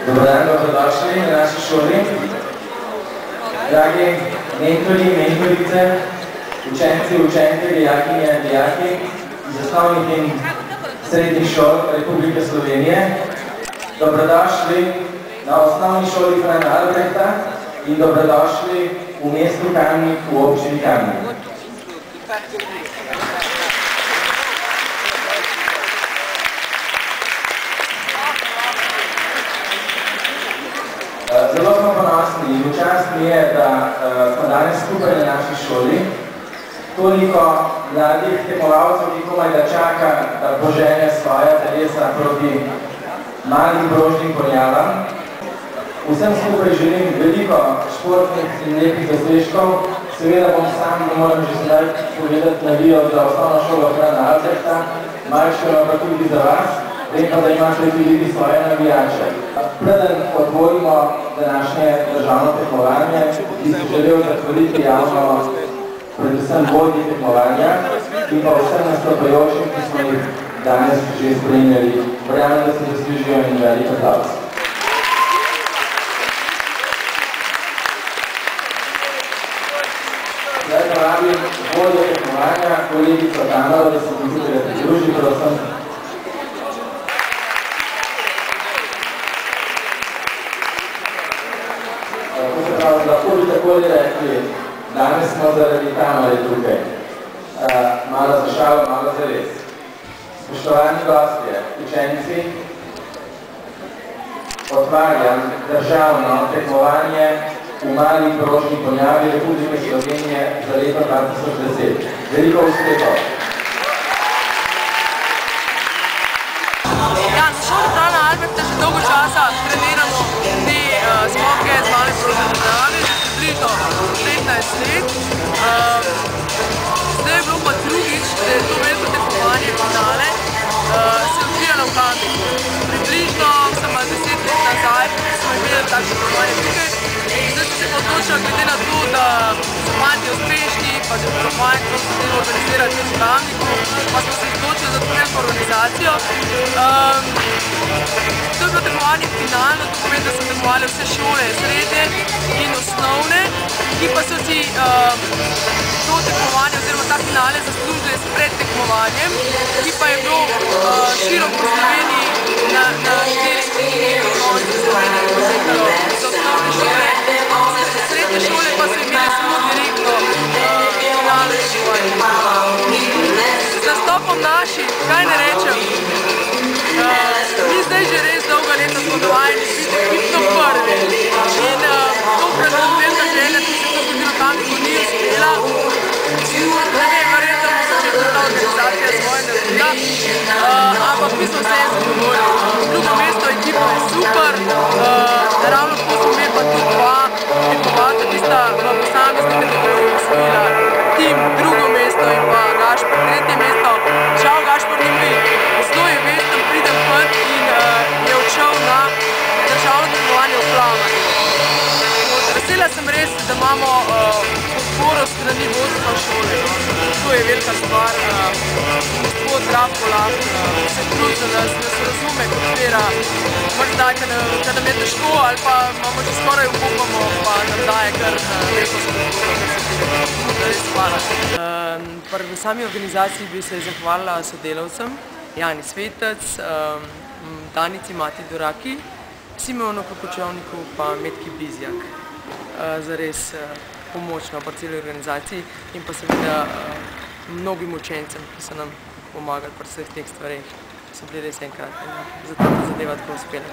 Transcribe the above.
Dobar dan, dobrodošli na naši šoli. Dragi mentori, mentorice, učenci, učenke, dijakinje, dijaki iz osnovnih in srednjih šol Republike Slovenije. Dobrodošli na osnovni šoli Frana Albrehta in dobrodošli v mestu Kamnik v občini Kamnik. Zelo smo ponosni in včast mi je, da smo danes skupaj na naši šoli. Toliko mladih tekmovalcev, ki komaj da čaka, da požene svoja telesa proti malim brožnim ponjavam. Vsem skupaj želim veliko športnih in lepih dosežkov. Seveda bom sam, ne moram že sedaj povedati, navijal za osnovno šolo Frana Albrehta, malčkano pa tudi za vas. Vem pa, da imate tudi svoje navijače. Preden otvorimo današnje državno tekmovanje, ki si želel zahvaliti javno predvsem vodji tekmovanja in pa vsem nastopajočim, ki smo jih danes že spremljali. Verjamem, da se zaslužijo in velik aplavz. Zdaj pa vabim vodjo tekmovanja, kolegico Tamaro, da se mi pridruži, prosim. Lahko bi takoli rekli, danes smo zaradi Tamare tukaj. Malo za šalo, malo za res. Spoštovani gostje, učenci, otvarjam državno tekmovanje v mali prožni ponjavi Republike Slovenije za leto 2010. Veliko uspehov! Ja, na šoli Frana Albrehta že dolgo časa treniramo te skoke z male prožne ponjavi, približno 15 let. Zdaj je bilo pa drugič, da je to veliko tekmovanje finale se odvijalo v Kamniku. Približno samo 10 let nazaj smo imeli tako tekmovanje tukaj. Zdaj so se pa odločili, glede na to, da so fanti uspešni, pa da je fajn, ko se telo organizirati v Kamniku, pa smo se odločili za tukaj organizacijo. To je bilo tekmovanje finalno, to pomeni, da so tekmovali vse šole, srednje in osnovne, ki pa so si to tekmovanje oziroma ta finale zaslužili s predtekmovanjem, ki pa je bilo širom po Sloveniji na 4 konci Slovenije potekalo za osnovne šole. Srednje šole pa so imeli samo direktno finale tekmovanje. Z nastopom naših, kaj ne rečem, mi zdaj že res dolga leta smo dovajeni biti bitno prvi. In tokrat nam velika želja, ki se to zgodilo Kamniku, ni uspela. Ne vem, verjetno bo začetna ta organizacija svoje naredila, ampak mi smo vse zadovoljni. Drugo mesto ekipa je super, ravno tako smo imeli pa tudi dva tekmovalca, ki sta v posamezni kategoriji osvojila tim drugo mesto in pa Gašper tretje mesto. Žal Gašper ni bil zelo je vesten, pridem ven in je odšel na državno tekmovanje v plavanju. Vesela sem res, da imamo podporo strani vodstva šole. To je velika stvar. Gospod Zdravko Lah se trudi za nas, da se razume, podpira. Morda, kad nam je težko ali pa imamo že skoraj upamo, pa nam daje kar veliko spodbudo, da res hvala. Pri sami organizaciji bi se zahvalila sodelavcem, Jani Svetec, Danici Mati Doraki, Simonu Kokočovniku pa Metki Bizjak za res pomoč na celi organizaciji in pa seveda mnogim učencem, ki so nam pomagali pri vseh teh stvareh. So bili res enkrat, zato zadeva tako uspela.